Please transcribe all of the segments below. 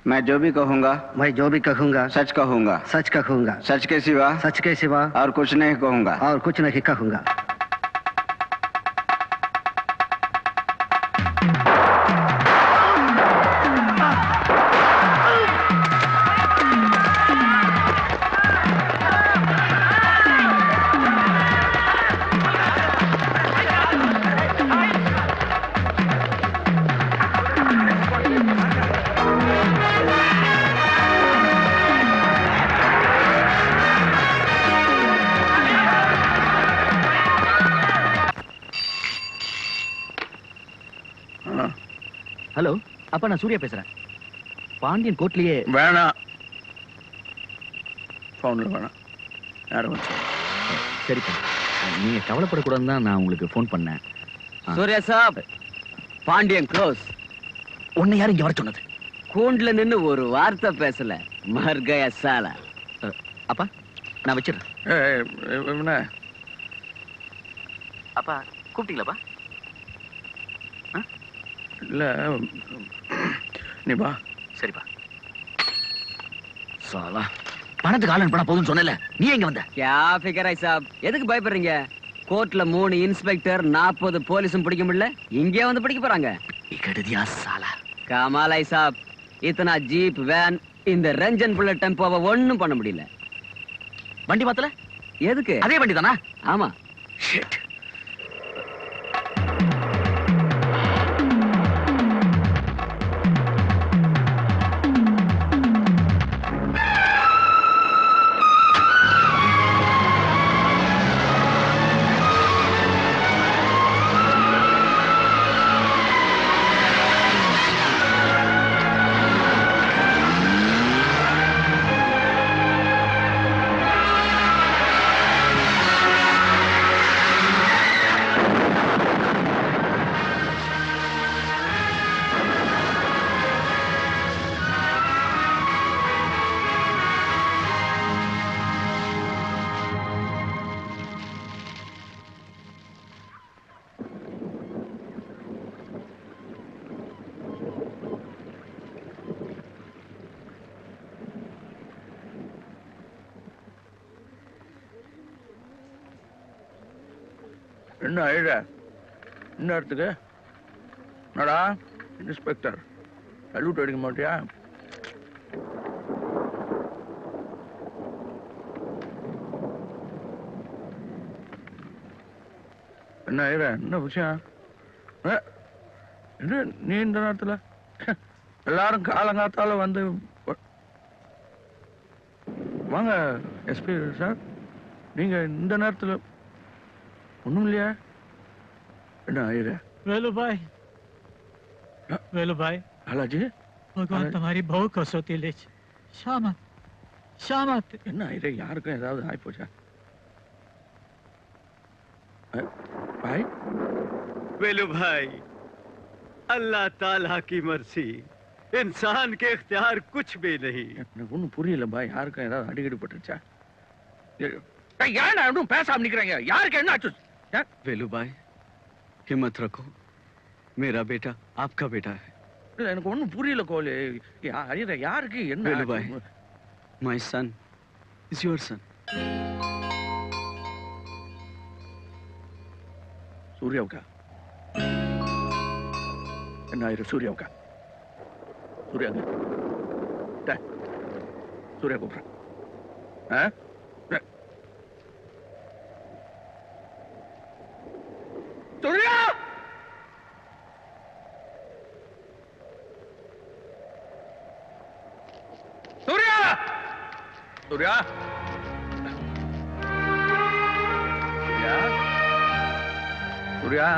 मैं जो भी कहूँगा सच कहूँगा सच के सिवा और कुछ नहीं कहूँगा ஹலோ அப்பா, நான் சூர்யா பேசுறேன். பாண்டியன் கோர்ட்லயே வேணாம், ஃபோன்ல வேணாம், யாரும் சரிப்பா. நீங்க கவலைப்படக்கூடாதுன்னு தான் நான் உங்களுக்கு ஃபோன் பண்ணேன். சூர்யா சாப், பாண்டியன் க்ளோஸ். உன்னை யாரும் இங்க வர சொன்னது? கூண்டுல நின்னு ஒரு வார்த்தை பேசல, மர்கயா சால. அப்பா நான் வச்சிடறேன். அப்பா கூப்பிட்டீங்களாப்பா? இல்ல, நீ வா. சரிப்பா. சாலா, பணத்துக்கு ஆலன் பண்ண போதும்னு சொன்னல, நீ எங்க வந்த? क्या फिकर है साहब, எதுக்கு பயப்படுறீங்க? கோர்ட்ல 3 இன்ஸ்பெக்டர் 40 போலீஸும் பிடிக்க முடியல, இங்கே வந்து பிடிக்க போறாங்க. இகடுதியா சாலா. கமால் है साहब, इतना जीप वैन இந்த ரஞ்சன் புல்லட் டெம்போவை ஒண்ணும் பண்ண முடியல. வண்டி மாத்தல? எதுக்கு? அதே வண்டி தானா? ஆமா. ஷிட். என்ன அழுற? என்ன இடத்துக்கு? நடா இன்ஸ்பெக்டர், சல்யூட் அடிக்க மாட்டியா? என்ன அழுற? என்ன விஷயம்? என்ன நீ இந்த நேரத்துல? எல்லாரும் காலங்காத்தால வந்து வாங்க எஸ்பி சார், நீங்க இந்த நேரத்துல ஒண்ணும் இல்லையா? என்ன आएगा? वेलू भाई हालाजी भगवान तुम्हारी बहुत कसौती ले शामत शामत என்ன आएगा? யாருக்கும் ஏதாவது ஆயி போச்சா? भाई वेलू भाई, अल्लाह ताला की मर्जी, इंसान के इख्तियार कुछ भी नहीं. எனக்கு ஒண்ணும் புரியல பாய், யாருக்கும் ஏதாவது அடிக்கடி பட்டுச்சா? யார் ஒன்றும் பேசாம நிக்கிறாங்க, யாருக்கு என்ன ஆச்சு? वेलू भाई हिम्मत रखो, मेरा बेटा आपका बेटा है. எனக்கு ஒண்ணும் புரியல கோலி, யாருக்கு என்ன? वेलू भाई, my son is your son. சூர்யாவுக்கா? என்ன ஆயிரு சூர்யாவுக்கா? சூர்யாங்க சூர்யா கூப்பிடுறேன். சூர்யா! சூர்யா! சூர்யா! சூர்யா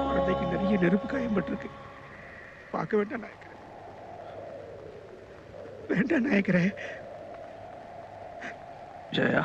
குழந்தைக்கு நிறைய நெருப்பு காயம்பட்டிருக்கு. பார்க்க வேண்டாம் நாயக்கரே, வேண்டாம் நாயக்கரே. ஜெயா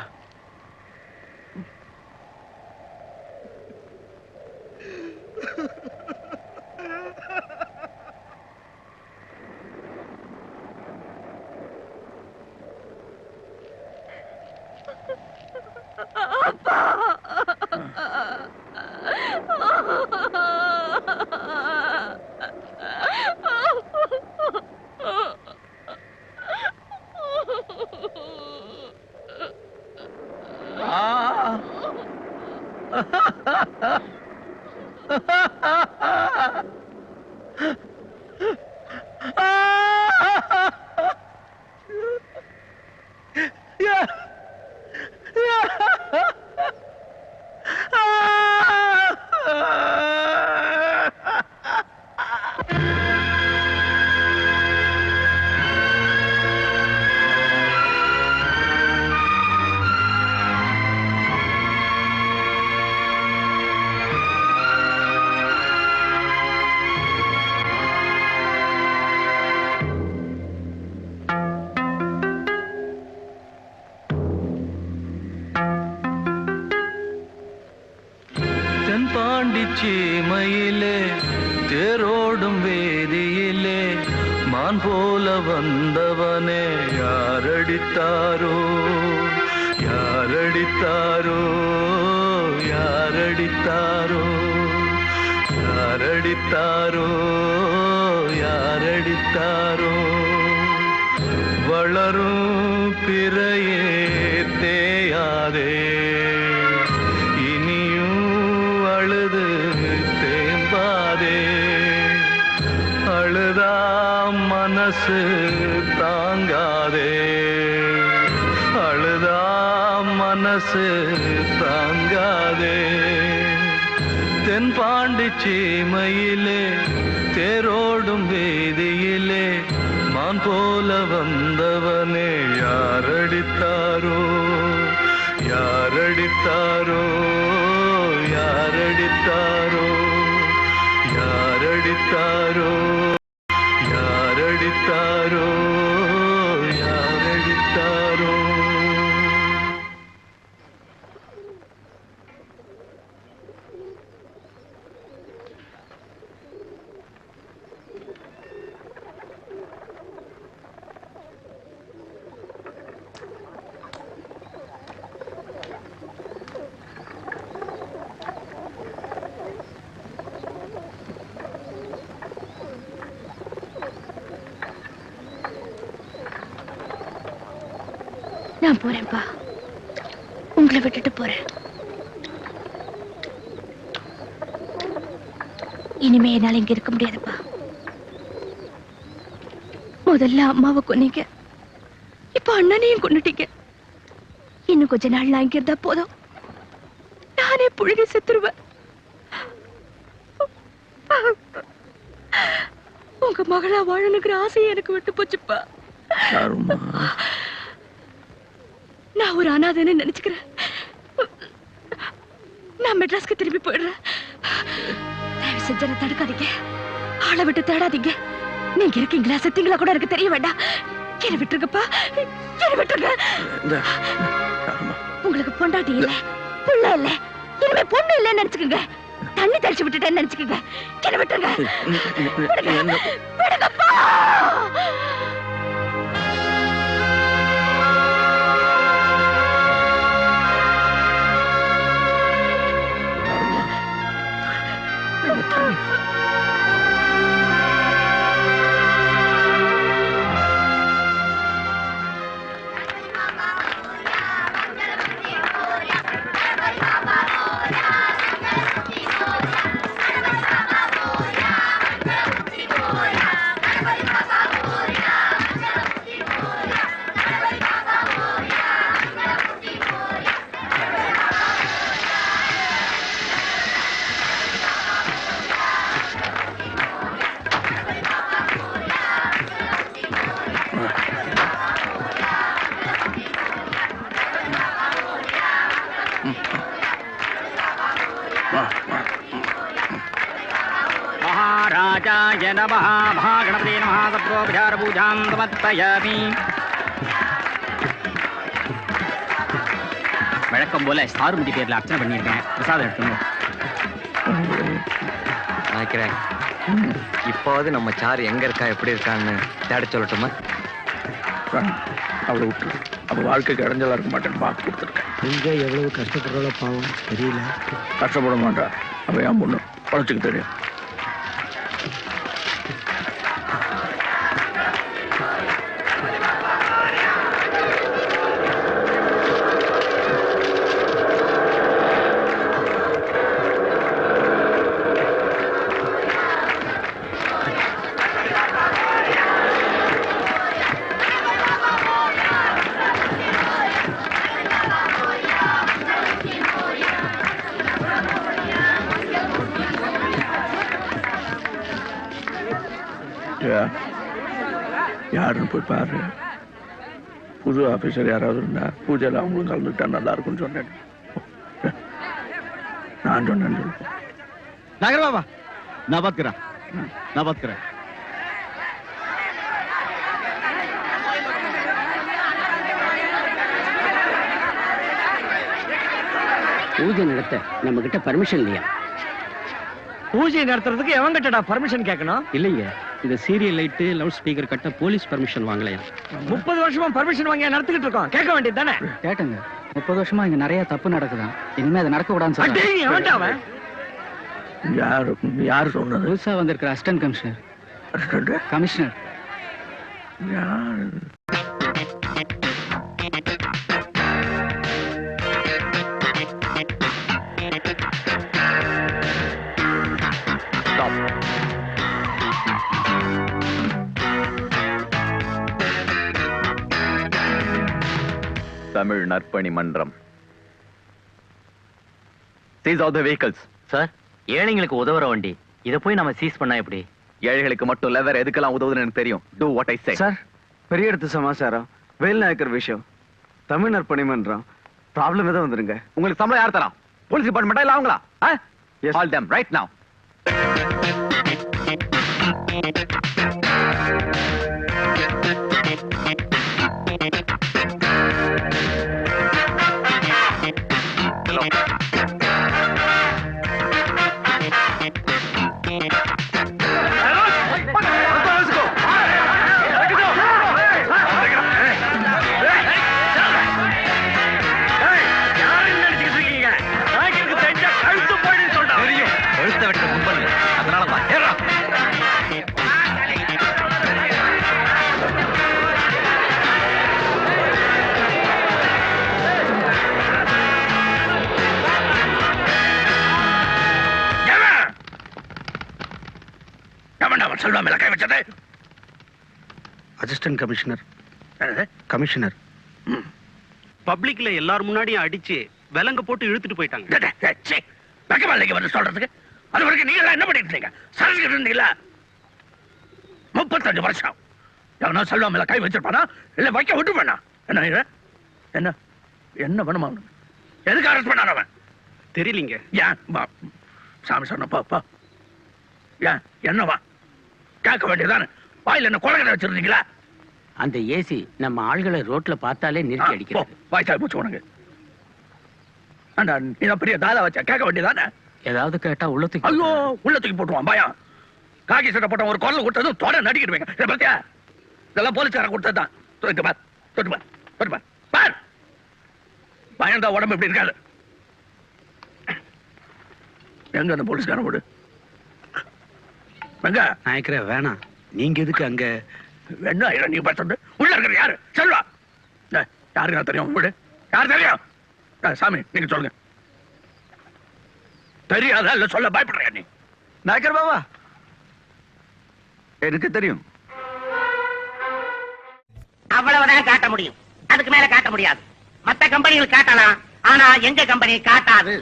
சீமையிலே தேரோடும் வேதியிலே மான் போல வந்தவனே யாரடித்தாரோ யாரடித்தாரோ யாரடித்தாரோ யாரடித்தாரோ யாரடித்தாரோ வளரும் பிறையே தேயாதே அழுது தேம்பாதே அழுதா மனசு தாங்காதே அழுதா மனசு தாங்காதே தென்பாண்டி சீமையிலே தேரோடும் வேதியிலே மான் போல வந்தவனே யாரடித்தாரோ யாரடித்தாரோ யாரடித்தாரோ யாரடித்தாரோ யாரடித்தாரோ யாரடித்தாரோ நான் போறேன்ப்பா, உங்களை விட்டுட்டு போறேன். இனிமே என்னால இங்க இருக்க முடியாதுப்பா. முதல்ல அம்மாவை கொன்னீங்க, இப்ப அண்ணனையும் கொன்னுட்டீங்க. இன்னும் கொஞ்ச நாள் நான் இங்க இருந்தா போதும், நானே புழுகி செத்துருவேன். உங்க மகளா வாழணுங்கிற ஆசையை எனக்கு விட்டு போச்சுப்பா. நான் ஒரு அனாதைன்னு நினைச்சுக்கிறேன். நான் மெட்ராஸ்க்கு திரும்பி போயிடுறேன். தயவு செஞ்சு என்ன தடுக்காதீங்க, ஆளை விட்டு தேடாதீங்க. நீங்க இருக்கீங்களா செத்தீங்களா கூட எனக்கு தெரிய வேண்டாம். என்ன விட்டுருங்கப்பா, என்ன விட்டுருங்க. உங்களுக்கு பொண்டாட்டி இல்ல, புள்ள இல்ல, இனிமே பொண்ணு இல்லன்னு நினைச்சுக்கோங்க. தண்ணி தெளிச்சு விட்டுட்டேன்னு நினைச்சுக்கோங்க. என்ன விட்டுருங்க, விடுங்கப்பா. गणेशाय नमः महागणपते नमः सप्रोपचारपूजां समर्पयामि வழக்கம் போல சாருமதி பேர்ல அர்ச்சனை பண்ணியிருக்கேன் பிரசாதம் எடுத்துங்க நினைக்கிறேன் இப்போது நம்ம சாரு எங்க இருக்கா எப்படி இருக்கான்னு தேட சொல்லட்டுமா அவளை விட்டு அவ வாழ்க்கைக்கு இடைஞ்சலா இருக்க மாட்டேன்னு பார்த்து கொடுத்துருக்கேன். எங்க எவ்வளவு கஷ்டப்படுறாளோ பாவம் தெரியல. கஷ்டப்பட மாட்டா. அவ ஏன் பொண்ணு பழச்சுக்கு தெரியும். யாருன்னு போய் பாரு. புது ஆபீசர் யாராவது இருந்தா பூஜையில் அவங்களும் கலந்துக்கிட்டா நல்லா இருக்கும்னு சொன்னேன். நான் சொன்னேன்னு சொல்லுவேன். नागर बाबा நான் பாத்துக்கிறேன். பூஜை நடத்த நம்ம கிட்ட பர்மிஷன் இல்லையா? பூஜை நடத்துறதுக்கு எவன் கிட்டடா பர்மிஷன் கேட்கணும்? இல்லைங்க, இந்த சீரியல் லைட்டு லவுட் ஸ்பீக்கர் கட்ட போலீஸ் பர்மிஷன் வாங்கலையா? 30 வருஷமா பர்மிஷன் வாங்கி நடத்திக்கிட்டு இருக்கோம். கேட்க வேண்டியது தானே? கேட்டுங்க. 30 வருஷமா இங்க நிறைய தப்பு நடக்குதான். இனிமே அதை நடக்க கூடாதுன்னு சொல்றேன். எவன்டா அவன்? யாரு சொன்னது? புதுசா வந்திருக்கிற அசிஸ்டன்ட் கமிஷனர். கமிஷனர் யாரு? தமிழ் நற்பணி மன்றம். Seize all the vehicles. Sir, ஏழைங்களுக்கு உதவுற வண்டி. இத போய் நம்ம சீஸ் பண்ணா எப்படி? ஏழைகளுக்கு மட்டும் இல்ல, வேற எதுக்கெல்லாம் உதவுதுன்னு எனக்கு தெரியும். Do what I say. Sir, பெரிய இடத்து சமாச்சாரம், வேல் நாயக்கர் விஷயம், தமிழ் நற்பணி மன்றம், ப்ராப்ளம் எதுவும் வந்துருங்க. உங்களுக்கு சம்பளம் யார் தரா? போலீஸ் டிபார்ட்மெண்டா இல்ல அவங்களா? Call them right now. Assistant commissioner. Commissioner பப்ளிக்ல எல்லாரும் முன்னாடியும் அடிச்சு விலங்க போட்டு இழுத்துட்டு போயிட்டாங்க. சொல்றதுக்கு அது வரைக்கும் நீங்க என்ன பண்ணிட்டு இருந்தீங்க? சரஸ்கிட்டு இருந்தீங்களா? 35 வருஷம் எவனோ செல்வாம கை வச்சிருப்பானா இல்ல வைக்க விட்டுப்பானா? என்ன என்ன என்ன பண்ணுமா? எதுக்கு அரெஸ்ட் பண்ணான அவன்? தெரியலீங்க. ஏன் சாமி சொன்னப்பா ஏன் என்னவா கேட்க வேண்டியதானே? வாயில என்ன கொலகடை வச்சிருந்தீங்களா? அந்த ஏசி நம்ம ஆள்களை ரோட்ல பார்த்தாலே நிறுத்தி அடிக்கிறது. வாய்ச்சா போச்சு உனக்கு. நீ பெரிய தாதா வச்சா கேட்க வேண்டியதானே? ஏதாவது கேட்டா உள்ளத்துக்கு ஐயோ உள்ள தூக்கி போட்டுருவான் பயம். காக்கி சட்டை போட்ட ஒரு குரல் கொடுத்ததும் தொட நடிக்கிடுவீங்க. இதை பார்த்தியா? இதெல்லாம் போலீஸ்காரன் கொடுத்ததுதான். தொட்டு பார் பயந்தா உடம்பு எப்படி இருக்காது. எங்க அந்த போலீஸ்காரன் விடு. எங்க நாயக்கரே வேணாம், நீங்க எதுக்கு அங்க? என்ன நீ பார்த்து உள்ள இருக்கிற யாரு? செல்வா யாருக்கு தெரியும்? விடு. யாரு தெரியும்? சாமி நீங்க சொல்லுங்க. தெரியாதா இல்ல சொல்ல பயப்படுறியா நீ? நாயக்கர் பாபா, எனக்கு தெரியும். அவ்வளவுதான் காட்ட முடியும். அதுக்கு மேல காட்ட முடியாது. மத்த கம்பெனிகள் காட்டலாம், ஆனா எங்க கம்பெனி காட்டாது.